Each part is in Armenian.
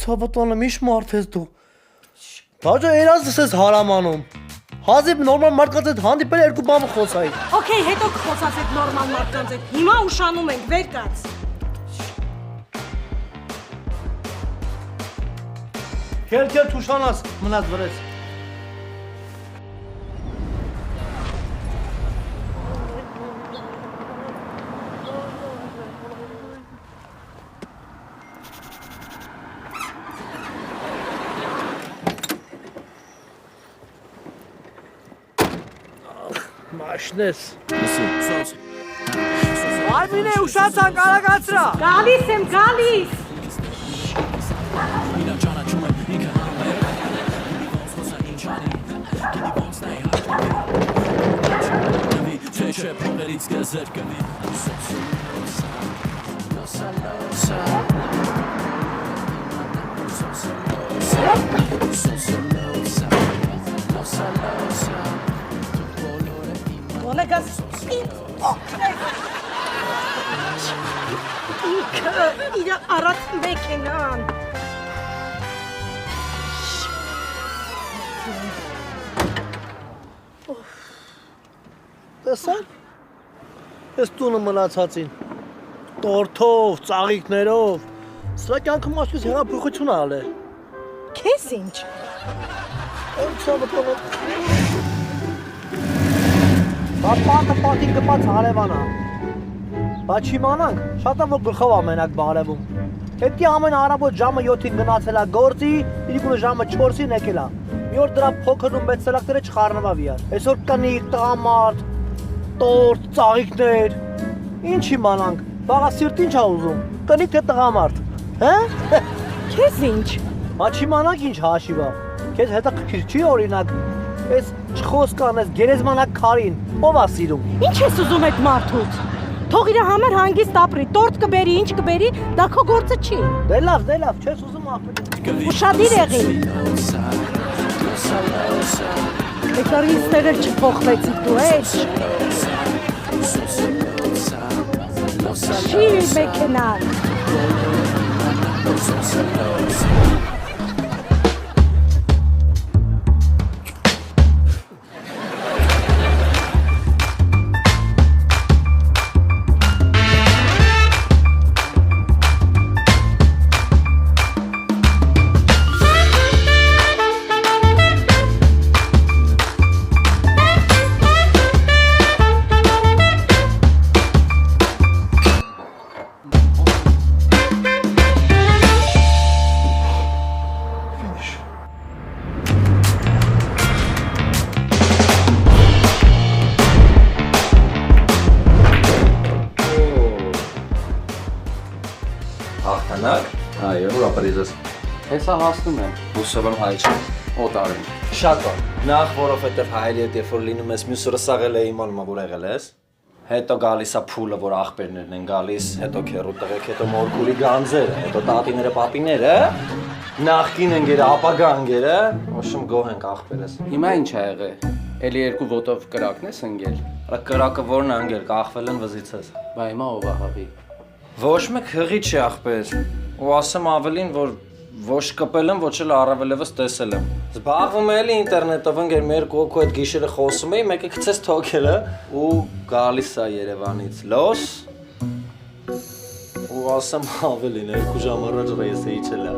Ցավոտանը միշտ մարդ ես դու։ Բաժա երազս ես հարամանում։ Հազիվ նորմալ մարդկանց հետ հանդիպել երկու բան խոսայի։ Okay, հետո խոսած այդ նորմալ մարդկանց հետ։ Հիմա ուշանում ենք, վեր կաց։ Քել թուշանաս, մնաց վրես։ Մաշնես։ Արմին է ուշացան կարագացրա։ Գալիս եմ, գալիս։ Ոնեգաս իր առած մեքենան։ Տեսան։ Ես տունը մնացածին։ Տորթով, ծաղիկներով։ Սրա կյանքում ասես հեղափոխություն ալ է։ Քեզ ինչ։ Ցավոտանը։ Պատը պատին գպած հարևանա։ Բայց իմանանք, շատ ամոք գլխով ամենակ բարևում։ Հետի ամեն առավոտ ժամը 7-ին գնացել է գործի, իրիկունը ժամը 4-ին եկել է։ Մի օր դրա փոքր ու մեծ սելակները չխառնվավ իրար։ Այսօր կնիկ, տղամարդ, տորտ, ծաղիկներ։ Ինչ իմանանք, վաղը սիրտ ինչ ա ուզում, կնիկ թե տղամարդ, հե? Քեզ ինչ։ Բայց իմանանք ինչ հաշիվա։ Քեզ հետաքրքիր չի օրինակ, այս չխոսկան, այս գերեզմանակ քարին, ով ա սիրում։ Ինչ ես ուզում այդ մարդուց։ Թող իր համար հանգիստ ապրի, տորտ կբերի, ինչ կբերի, դա քո գործը չի։ Դե լավ, չես ուզում ապրի։ Ուշադիր եղի։ Եկար ինձ տեղեր չփոխվեցի դու, էջ։ Չի մեքենան։ Այո, ուր ապրիզես։ Հեսա հասնում եմ։ Հուսով եմ հայ չեմ։ Օտարին։ Շատ բան։ Նախ որովհետև հայերի հետ երբ որ լինում ես մյուս օրը սաղել է իմանում որ եղել ես։ Հետո գալիս է փուլը, որ աղբերներն են գալիս, հետո քերու տղեկ, հետո մորքուրի գանձերը, հետո տատիները, պապիները, նախկին ընկերը, ապագա ընկերը, ոչմ գոհ ենք աղբերես։ Հիմա ինչ ա եղել։ Էլի երկու ոտով կրակն ես ընկել։ Կրակը որն է ընկել, կախվել են վզիցես։ Բա հիմա ով ա հավի։ Ոչ մեկ հղի չի աղբեր։ Ու ասեմ ավելին, որ ոչ կպել եմ, ոչ էլ առավելևս տեսել եմ։ Զբաղվում եմ էլի ինտերնետով, ընկեր մեր կոկու հետ գիշերը խոսում էի, մեկը գցեց թոքելը ու գալիս է Երևանից լոս։ Ու ասեմ ավելին, 2 ժամ առաջ ռեյսը իջել է։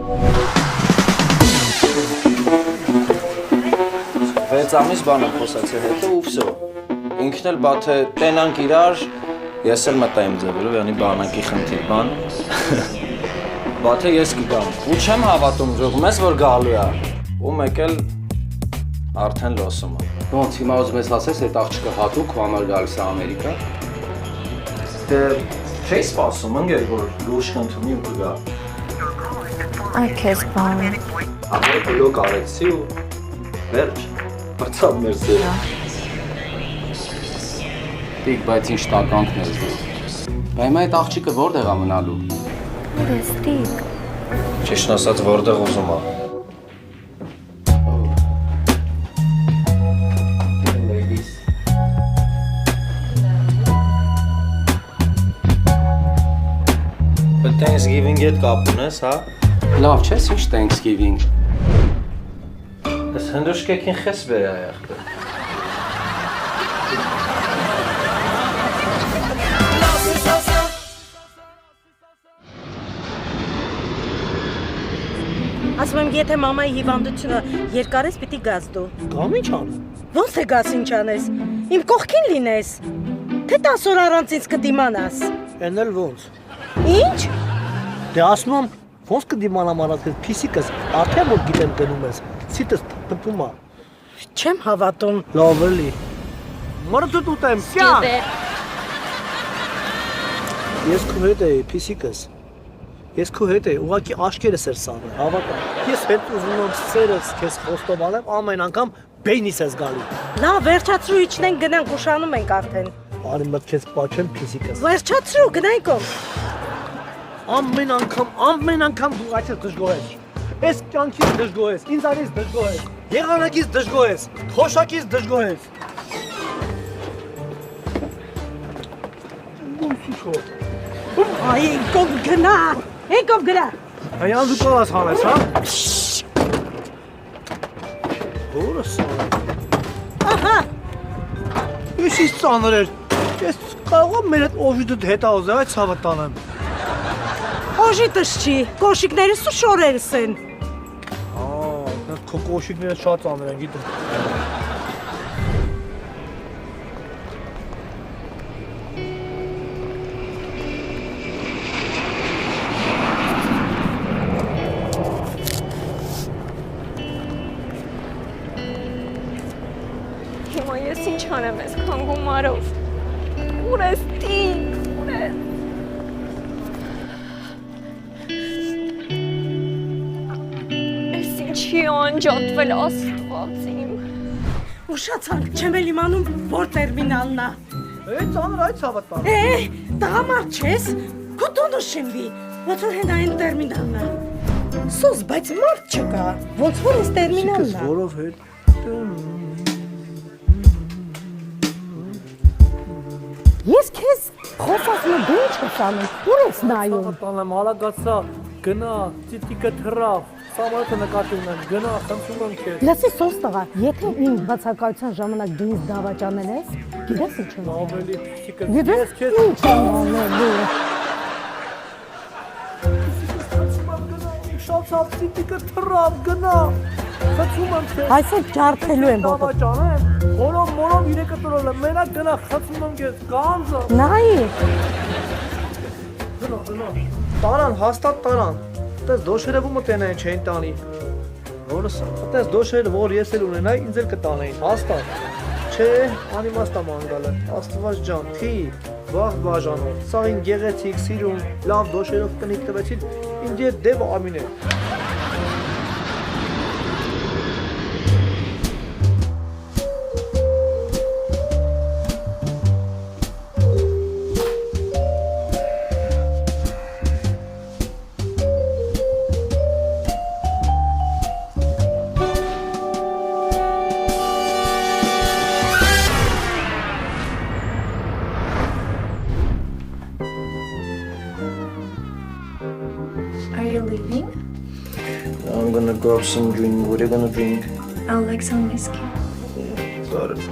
6 ամիս բան եմ խոսացել հետո ու վсё։ Ինքն էլ բա թե տենանք իրար, ես էլ մտա իմ ձևերով, յանի բանակի խնդիր բան։ Բա թե ես կգամ։ Ու չեմ հավատում ժողում ես որ գալու է։ Ու մեկ էլ արդեն լոսում է։ Ոնց հիմա ուզում ես ասես այդ աղջիկը հատուկ քո համար գալիս է Ամերիկա։ Դե չի սպասում ընկեր որ լուրջ կընդունի ու կգա։ Ay քեզ բան։ Ահա բլոկ արեցի ու վերջ։ Բացավ մեր սերը։ Տիկ, բայց ինչ տականքն ես դու։ Բա հիմա այդ աղջիկը որտեղ է մնալու։ Ստիկ։ Ճիշտ ասած որտեղ ուզում է։ Thanksgiving-ի հետ կապ ունես, հա։ Լավ չես ինչ Thanksgiving։ Ես հնդուշկեքին խես բերա եղբը։ Ասում եմ, եթե մամայի հիվանդությունը երկար ես, պիտի գաս դու։ Գամ ինչ անեմ։ Ոնց է գաս ինչ անես։ Իմ կողքին լինես։ Թե 10 օր առանց ինձ կդիմանաս։ Էն էլ ոնց։ Ինչ։ Դե ասում եմ, ոնց կդիմանամ առանց փիսիկս, արդեն որ գիտեմ գնում ես, ցիտս տպում է։ Չեմ հավատում։ Լավ էլի։ Մորդ ուտեմ, կյան։ Ես քո հետ էի, փիսիկս։ Ես քո հետ էի, ուղղակի աշկերս էր սառը, հավատա։ Ես հետ ուզում եմ սերս քեզ խոստովանեմ, ամեն անգամ բեյնիս ես գալու։ Լավ, վերջացրու իջնենք գնանք ուշանում ենք արդեն։ Արի մտ քեզ պաչեմ փիսիկս։ Վերջացրու գնանք ով։ Ամեն անգամ դու այդպես դժգոհ ես։ Ես կյանքից դժգոհ ես, ինձ արից դժգոհ ես, եղանակից դժգոհ ես, թոշակից դժգոհ ես։ Այ եկով գնա։ Եկով գնա։ Այան դու կողաս հանես, հա։ Որս։ Ահա։ Ես ինչ ծանր էր։ Ես կարող եմ մեր այդ օժիտը հետա ուզել, այդ ցավը տանեմ։ Օժիտս չի, կոշիկներս ու շորերս են։ Քո կոշիկները շատ ծանր են, գիտեմ։ Հիմա ես ինչ անեմ ես քանգումարով։ Ուր ես Ստիկ, ուր ես։ Ես ինչի անջատվել Աստված իմ։ Ուշացանք, չեմ էլ իմանում, որ տերմինալն է։ Ծանր այդ ցավը տան։ Տղամարդ չես, քո տունը շինվի, ոնց որ հենց այն տերմինալն է։ Սոս, բայց մարդ չկա, ոնց որ այս տերմինալն է։ Որով հետ։ Ես քեզ խոսացնում եմ, դու ինչ ես անում, ուր ես նայում։ Տանեմ, ալագացա, գնա, ծիտիկը թռավ, սամարը նկատի ունեմ, գնա, խնդրում եմ քեզ։ Լսի սոս տղա, եթե իմ բացակայության ժամանակ դու ինձ դավաճանել ես, գիտես ինչ եմ անում։ Ավելի փիսիկը։ Գիտես ինչ եմ անելու։ Շացավ, ծիտիկը թռավ, գնա։ Խնդրում եմ քեզ։ Այսօր ջարդելու եմ ոտը։ Դավաճանեմ, մորով իրեկը տրոլ եմ, մենակ գնա, խնդրում եմ քեզ, գանձը։ Նայի։ Գնա։ Տարան, հաստատ տարան։ Այդպես դոշերևումը տենային չէին տանի։ Որս, այդպես դոշերը, որ ես էլ ունենայի, ինձ էլ կտանեին, հաստատ։ Չէ, անիմաստ եմ անգալը, Աստված ջան, թի, վաղ բաժանով, սա ին գեղեցիկ, սիրուն, լավ դոշերով տնիկ տվեցին, ինձ ետ դև ամին է։ Are you leaving? I'm gonna grab some drink. What are you gonna drink? I'll like some whiskey. Got it.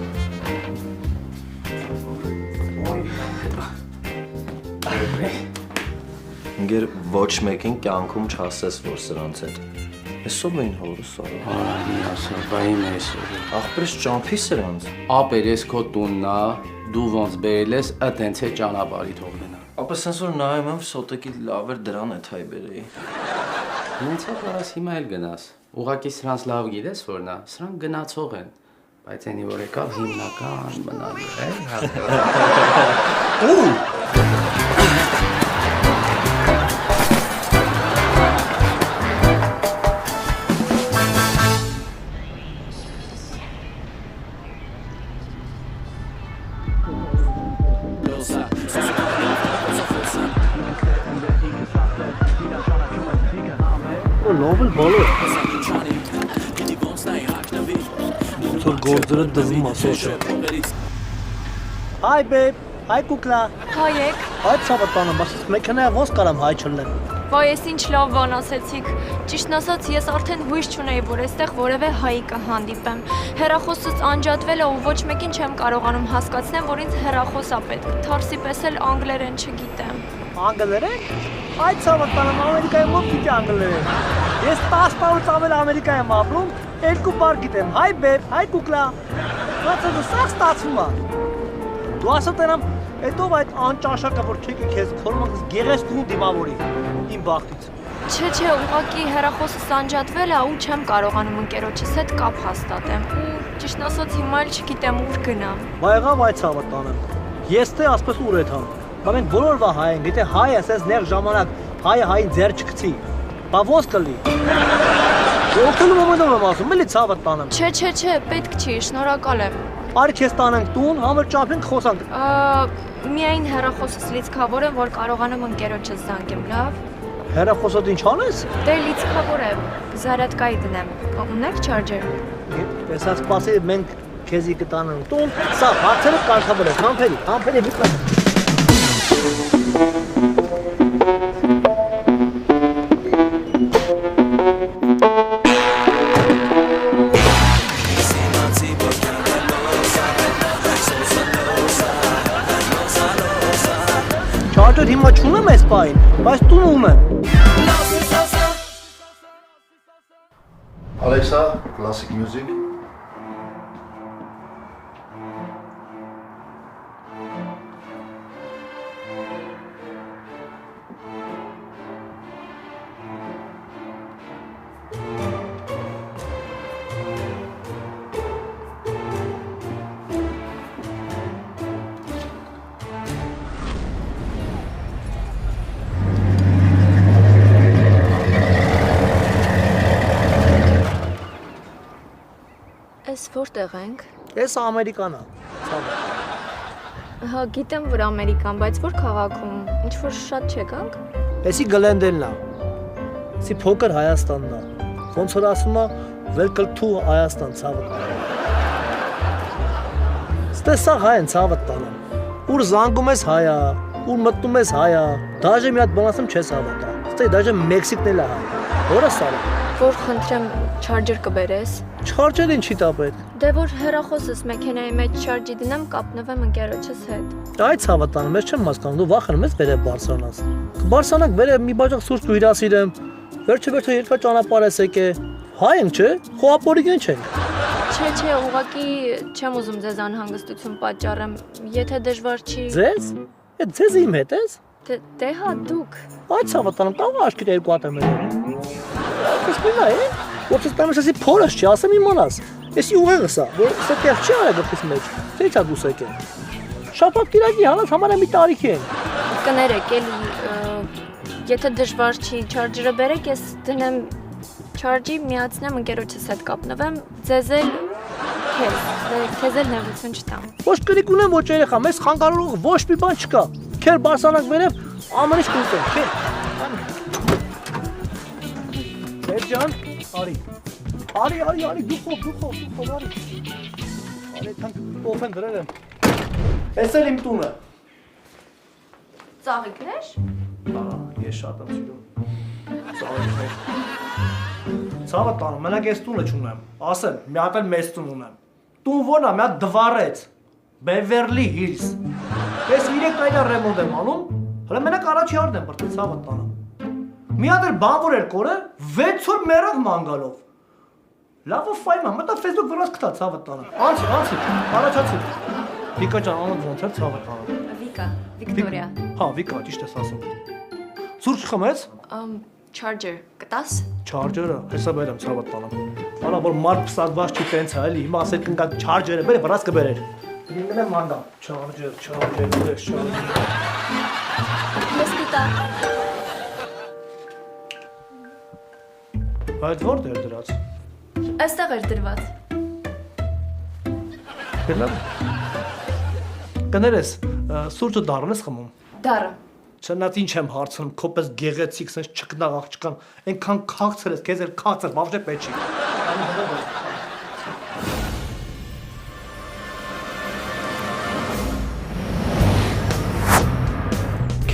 Ինգեր ոչ մեկին կյանքում չասես, որ սրանց հետ։ Էսով էին հորս սարը։ Արի ասա, բայի մեզ։ Ախպերս ճամփի սրանց։ Ապեր ես քո տունն ա, դու ոնց բերել ես, այդենց է ճանապարհի թողնենա։ Ապա սենց որ նայում եմ սոտեկի լավ էր դրան է թայ բերեի։ Ինձ է կարաս հիմա էլ գնաս։ Ուղղակի սրանց լավ գիտես որն է, սրանք գնացող են։ Բայց այնի որ եկավ հիմնական մնալու է։ Լովել բոլոր։ Թող գործերը դվում ասոչը։ Hi babe, hi կուկլա։ Հայեք, Այդ սավատանը, բայց մեքենայը ոնց կարամ հայ չլնեմ։ վայ ես ինչ լավ բան ասեցիք։ Ճիշտն ասած ես արդեն հույս չունեի, որ այստեղ որևէ հայի կհանդիպեմ։ Հեռախոսից անջատվել է ու ոչ մեկին չեմ կարողանում հասկացնել, որ ինձ հեռախոս է պետք։ Թարսի պես էլ անգլերեն չգիտեմ։ Անգլերեն։ Այդ սավատանը Ամերիկայում ով գիտի անգլերեն։ Ես 10 տարուց ավել Ամերիկայում ապրում, 2 բառ գիտեմ։ Hi babe, hi կուկլա։ Ոնց է սա ստացվում է։ Դու ասա տենամ, հետո այդ անճաշակը որ չեկի քեզ քորմակս գեղեցկուն դիմավորի իմ բախտից։ Չէ, ուղղակի հեռախոսս անջատվել է ու չեմ կարողանում ընկերոջս հետ կապ հաստատեմ։ Ու ճիշտն ասած հիմա էլ չգիտեմ ուր գնամ։ Բա եղավ այդ սավատանը։ Ես թե ասպես ուր է թան։ Բա մենք բոլոր վա հայ ենք, եթե հայ ասես ներ ժամանակ հայը հային ձեր չգցի։ Բա ոնց կլի։ Օգտելու մոմենտով եմ ասում, էլի ցավը տանեմ։ Չէ, պետք չի, շնորհակալ եմ։ Արի քեզ տանենք տուն, համր ճապենք խոսանք։ Միայն հեռախոսս լիցքավոր է, որ կարողանամ ընկերոջս զանգեմ, լավ։ Հեռախոսդ ինչ անես։ Դե լիցքավոր է, զարատկայի դնեմ։ Ունեք չարջեր։ Տեսած սպասի մենք քեզի կտանենք տուն, սա հարցերը կարգավոր է, համբերի վիճակը։ Չարջեր հիմա չունեմ այս պահին, բայց տուն ունեմ։ Alexa, classic music. Էս որտեղ ենք։ Ես Ամերիկանա։ Հա, գիտեմ, որ Ամերիկան, բայց որ քաղաքում, ինչ որ շատ չեկանք։ Էսի Գլենդելն է։ Էսի փոքր Հայաստանն է։ Ոնց որ ասում է, welcome to Հայաստան, ցավը։ Ստեսա հայն ցավը տանը։ Ուր զանգում ես հայա, ուր մտնում ես հայա։ Դաժե մի հատ բան ասեմ չես հավատա։ Ստե դաժե Մեքսիկն էլ է հայ։ Որը սարը։ Որ խնդրեմ չարջեր կբերես։ Չարջեր ինչի տա պետք։ Դե որ հեռախոսս մեքենայի մեջ չարջի դնեմ, կապնվեմ ընկերոջս հետ։ Այդ ցավատանը մեզ չեմ հասկանում, դու վախենում ես վերև Բարսելոնաս։ Կբարսանանք վերև մի բաժակ սուրճ կհյուրասիրեմ։ Վերջը երկու ճանապարհ ես եկե։ Հայ ենք, չէ՞։ Խոապորիգեն չենք։ Չէ, ուղղակի չեմ ուզում ձեզ անհանգստություն պատճառեմ, եթե դժվար չի։ Ձեզ։ Այդ ձեզ իմ հետ ես։ Դե հա դուք։ Այդ ցավատանը տաղ աշկիր երկու հատ եմ ելել։ Այս մինա է։ Ոնց տամես էսի փորս չի, ասեմ իմանաս։ Էսի ուղեղս է, որ սա տեղ չի արել գլխիս մեջ։ Թե՞ց է դուս եկել։ Շաբաթ կիրակի հանած համար մի տարիքի են։ Կներեք, էլի եթե դժվար չի չարջերը բերեք, ես դնեմ չարջի, միացնեմ ընկերոջս հետ կապնվեմ, ձեզ էլ քեզ էլ նեղություն չտամ։ Ոչ կրիկ ունեմ, ոչ երեխա, մեզ խանգարող ոչ մի բան չկա։ Քեր Բարսանակ վերև ամեն ինչ կուտենք, քեր։ Բերջան, արի, դուխով, արի։ Արի, թանք օֆեն դրել եմ։ Էս էլ իմ տունը։ Ծաղիկներ։ Ես շատ եմ սիրում։ Ծաղիկներ։ Ցավը տանում, մենակ ես տունը չունեմ։ Ասեմ, մի հատ էլ մեծ տուն ունեմ։ Տուն ո՞րն է, մի հատ դվարեց։ Beverly Hills։ Ես 3 տարի ռեմոնտ եմ անում, հələ մենակ առաջի արդեն բրտի ցավը տանում։ Մի հատ էլ բան որ էր կորը 6 օր մեռավ մանգալով։ Լավը ֆայլը մտա Facebook վրա գտա ցավը տանը։ Անցի, առաջացի։ Վիկա ջան, անոնց ոնց է ցավը տանը։ Վիկա, Վիկտորիա։ Հա, Վիկա, ճիշտ ես ասում։ Սուրճ խմեց։ Charger, կտաս։ Charger-ը, հեսա բերեմ ցավը տանը։ Արա որ մարդ փսակված չի տենց է, էլի, հիմա ասել կնկա charger-ը բերե, վրաս կբերեր։ Ինքն եմ մանգա։ Charger, ես charger։ Ես գիտա։ Բայց որտե՞ր դրած։ Այստեղ էր դրված։ Գնալ։ Կներես, սուրճը դառն ես խմում։ Դառը։ Չնայած ինչ եմ հարցնում, քոպես գեղեցիկ, sense չկնաղ աղջկան, այնքան քաղցր ես, քեզ էլ քաղցր, բավժե պետք չի։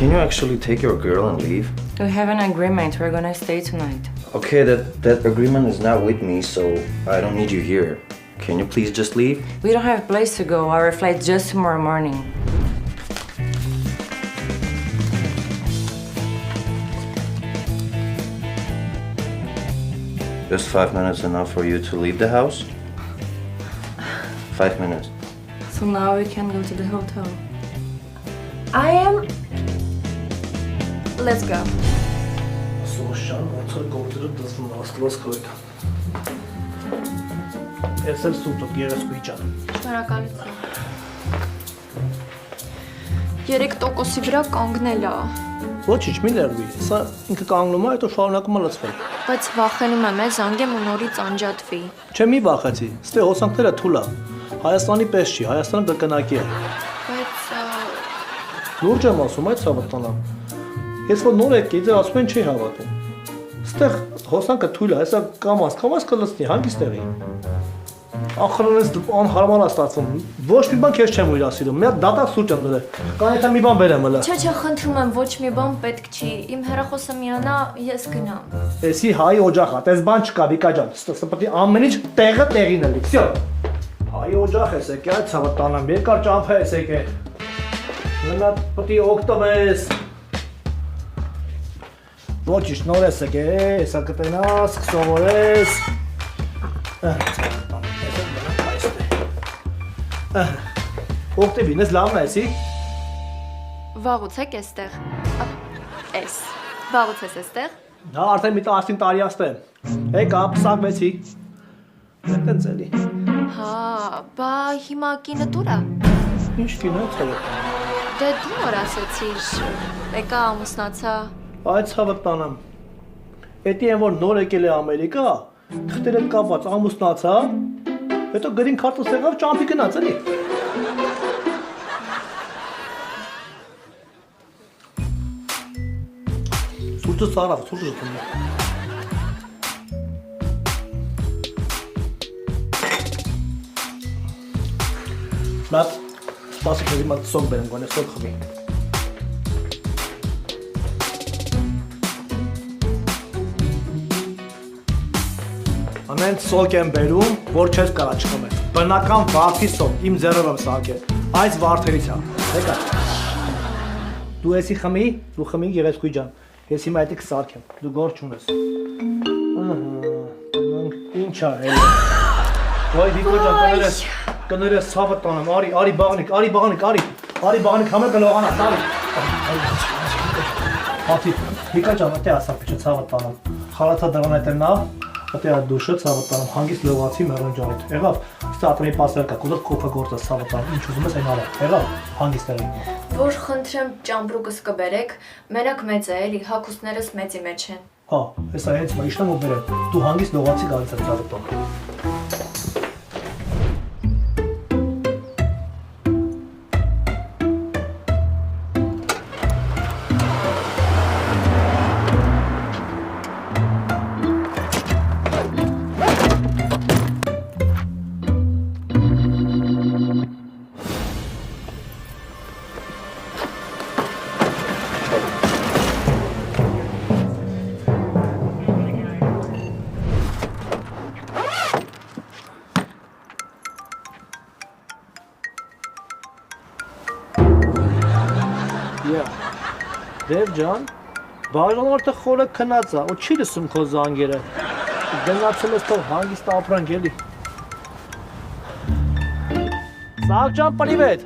Can you actually take your girl and leave? We have an agreement. We're gonna stay tonight. Okay, that agreement is not with me, so I don't need you here. Can you please just leave? We don't have a place to go. Our flight's just tomorrow morning. Just 5 minutes enough for you to leave the house? 5 minutes. So now we can go to the hotel. I am. Let's go. Սոշան, ոնց որ գործերը դասվում աստված քույր։ Ես էլ սուտով երեսկուի ջան։ Շնորհակալություն։ 3%-ի վրա կանգնել է, Ոչինչ, մի ներվի։ Սա ինքը կանգնում է, հետո շարունակում է լցվել։ բայց վախենում եմ, զանգեմ ու նորից անջատվի։ Չէ, մի վախեցի։ Ստե հոսանքները թույլ է։ Հայաստանի պես չի, Հայաստանը կրկնակի է։ Բայց Լուրջ եմ ասում, այդ ցավը տանա։ Ես որ նոր եկի, ձեր ասում են չի հավատում։ Ստեղ հոսանքը թույլ է, հեսա կամաս կլցնի, հանգիստ տեղի։ Ախրոնես անհարմար է ստացվում։ Ոչ մի բան քեզ չեմ ուրասիրում։ Մի հատ դատակ սուրճ եմ դրել։ Կանեթա մի բան բերեմ հələ։ Չէ, խնդրում եմ, ոչ մի բան պետք չի։ Իմ հեռախոսը միանա, ես գնամ։ Էսի հայ օջախ է, տես բան չկա, Վիկա ջան։ Ստա պետք է ամեն ինչ տեղը տեղին էլի։ Всё։ Հայ օջախ ես եկե, այդ ցավը տանեմ, երկար ճամփա ես եկե։ Մնա պետք է օգտվես։ Ոչինչ, նոր ես եկե, հեսա կտենաս, սովորես։ Օգտվին, ես լավն է, էսի։ Վաղուց եք էստեղ։ Էս։ Վաղուց ես էստեղ։ Հա, արդեն մի 10 տարի աստեմ։ Եկա, փսակվեցի։ Այդտենց էլի։ Հա, բա հիմա կինը դուր է։ Ինչ կինո ցավը։ Դե դու նոր ասեցիր, եկա ամուսնացա։ Այդ ցավը տանամ։ Էդի են որ նոր եկել է Ամերիկա, թղթեր հետ կապված ամուսնացա, հետո գրին քարտոս եղավ ճամփի գնաց էլի։ Սուրճը սարավ, սուրճը տունի։ Մատ, սպասի քեզ իմ սոկ բերեմ, գոնե սոկ խմի։ Ամեն սոկ եմ բերում, որ չես կարա չխմել։ Բնական վարդի սոկ, իմ ձեռով եմ սարքել։ Այս վարդերից է։ Եկա։ Դու էսի խմի, դու խմի գեղեցկուի ջան։ Ես հիմա այդ կսարքեմ։ Դու գործ չունես։ Ինչ է էլի։ Ոյ Վիկո ջան, կներես ցավը տանեմ, արի բաղնիկ, համեր կլողանա, տարի։ Հատի, Վիկա ջան, դե ասա փիչը ցավը տանեմ։ Խալաթա դրան այդ նա, դե դուշը ցավը տանեմ, հանգիստ լողացի մեռնջանիդ։ Եղավ, ստատրի պասեր կա, կուլով կոփը գործը ցավը տանեմ, ինչ ուզում ես այն արա։ Եղավ, հանգիստ եղի։ Որ խնդրեմ ճամբրուկս կբերեք, մենակ մեծ է էլի, հագուստներս մեծի մեջ են։ Հա, հեսա հենց մայիշտամ ու բերեմ։ Դու հանգիստ լողացի գալիս եմ ցավը տանեմ։ Dev ջան, Բաժանորդը խորը քնած է, ու չի լսում քո զանգերը։ Գնացել ես թող հանգիստ ապրանք էլի։ Սաղ ջան, պրիվետ։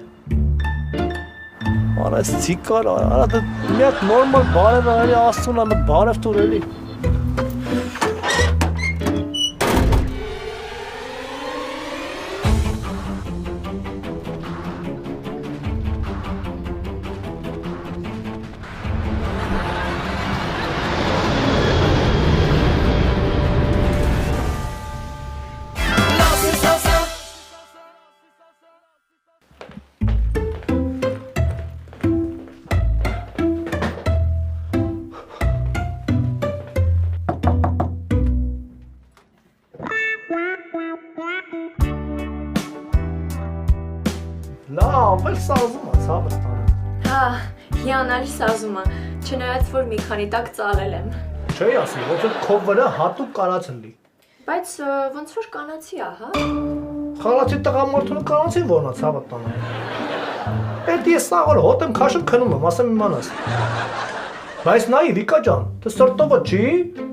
Արա ցիկար, արա դա մի հատ նորմալ բարև արի աստուն ամ բարև տուր էլի։ Լավ, էլ սազում է, ցավը ստանում։ Հա, հիանալի սազում է, չնայած որ մի քանի տակ ծալել եմ։ Չէի ասի, ոչ էլ քո վրա հատուկ կանաց ընլի։ Բայց ոնց որ կանացի է, հա։ Խալացի տղամարդունը կանացին որնա ցավը տանը։ Էդ ես սաղ որ հոտ եմ քաշում քնում եմ, ասեմ իմանաս։ Բայց նայի Վիկա ջան, դե սրտովը չի,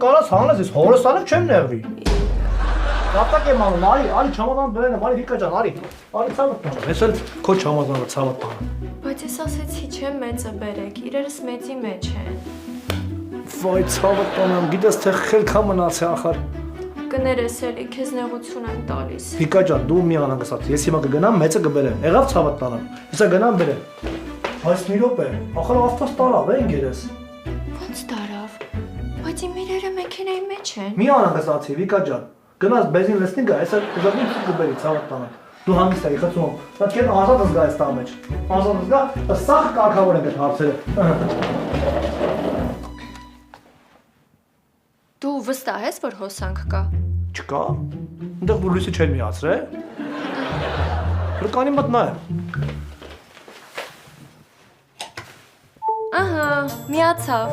կանաց հանես, ես հորս անեմ չեմ նեղվի։ Կապտակ եմ անում, արի չամազան բերեն եմ, արի Վիկա ջան, արի ցավը տանը։ Ես էլ քո չամազանը ցավը տանը։ Բայց ես ասեցի չէ մեծը բերեք, իրերս մեծի մեջ են։ Վայ ցավը տանը, գիտես թե խելքա մնացի ախար։ Կներես էլի, քեզ նեղություն եմ տալիս։ Վիկա ջան, դու մի անհանգստացի, ես հիմա կգնամ մեծը կբերեմ, եղավ ցավը տանը։ Հեսա գնամ բերեմ։ Բայց մի րոպե, ախր ավտոս տարավ է ինգերես։ Ոնց տարավ։ Բայց իմ իրերը մեքենայի մեջ են։ Մի անհանգստացի, Վիկա ջան։ Գնաս բենզին լցնի գա, հեսա ուզում եմ կբերի ցավը տանը։ Դու հանգիստ ես խցում։ Բայց քեզ ազատ զգա ես տա մեջ։ Ազատ զգա, սախ կարգավոր են այդ հարցերը։ Դու վստահ ես, որ հոսանք կա։ Չկա։ Այնտեղ որ լույսը չեն միացրել։ Հրկանի մոտ նայ։ Ահա, միացավ։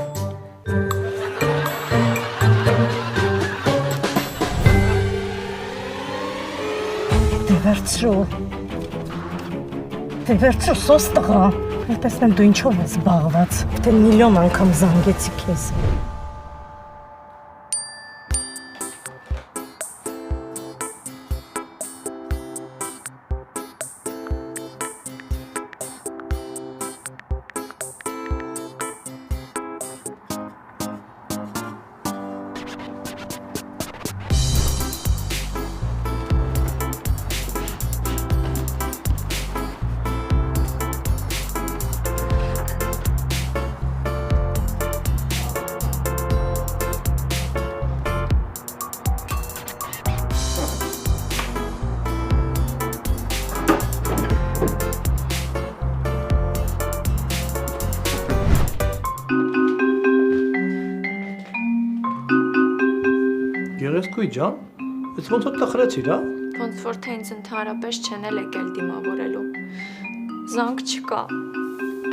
Դե վերցրու սոս տղա, որ տեսնեմ դու ինչով ես զբաղված, թե միլիոն անգամ զանգեցի քեզ։ Գեղեցկուի ջան, ես ոնց որ տխրեցիր, հա։ Ոնց որ թե ինձ ընդհանրապես չեն էլ եկել դիմավորելու։ Զանգ չկա։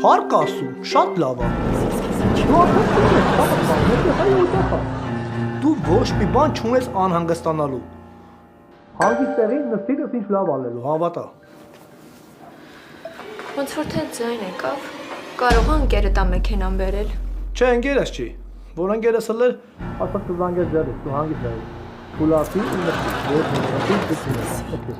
Փառք ասում, շատ լավ է։ Դու ոչ մի բան չունես անհանգստանալու։ Հանգիստ տեղի նստիր, ինչ լավ ալելու, հավատա։ Ոնց որ թե ձայն եկավ։ Կարող է ընկերը տա մեքենան բերել։ Չէ, ընկերս չի։ Որ ընկերս էլ էր, ասած կզանգես ձերից, դու հանգիստ ես։ Փուլացի ու նստի, որ նստի դիքնես։ Okay։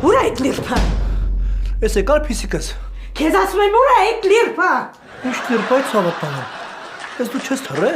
Ուր է այդ լիրփը։ Ես եկար փիսիկս։ Քեզ ասում եմ ուր է այդ լիրփը։ Ինչ դեռ բայց հավատալու։ Ես դու չես թռե։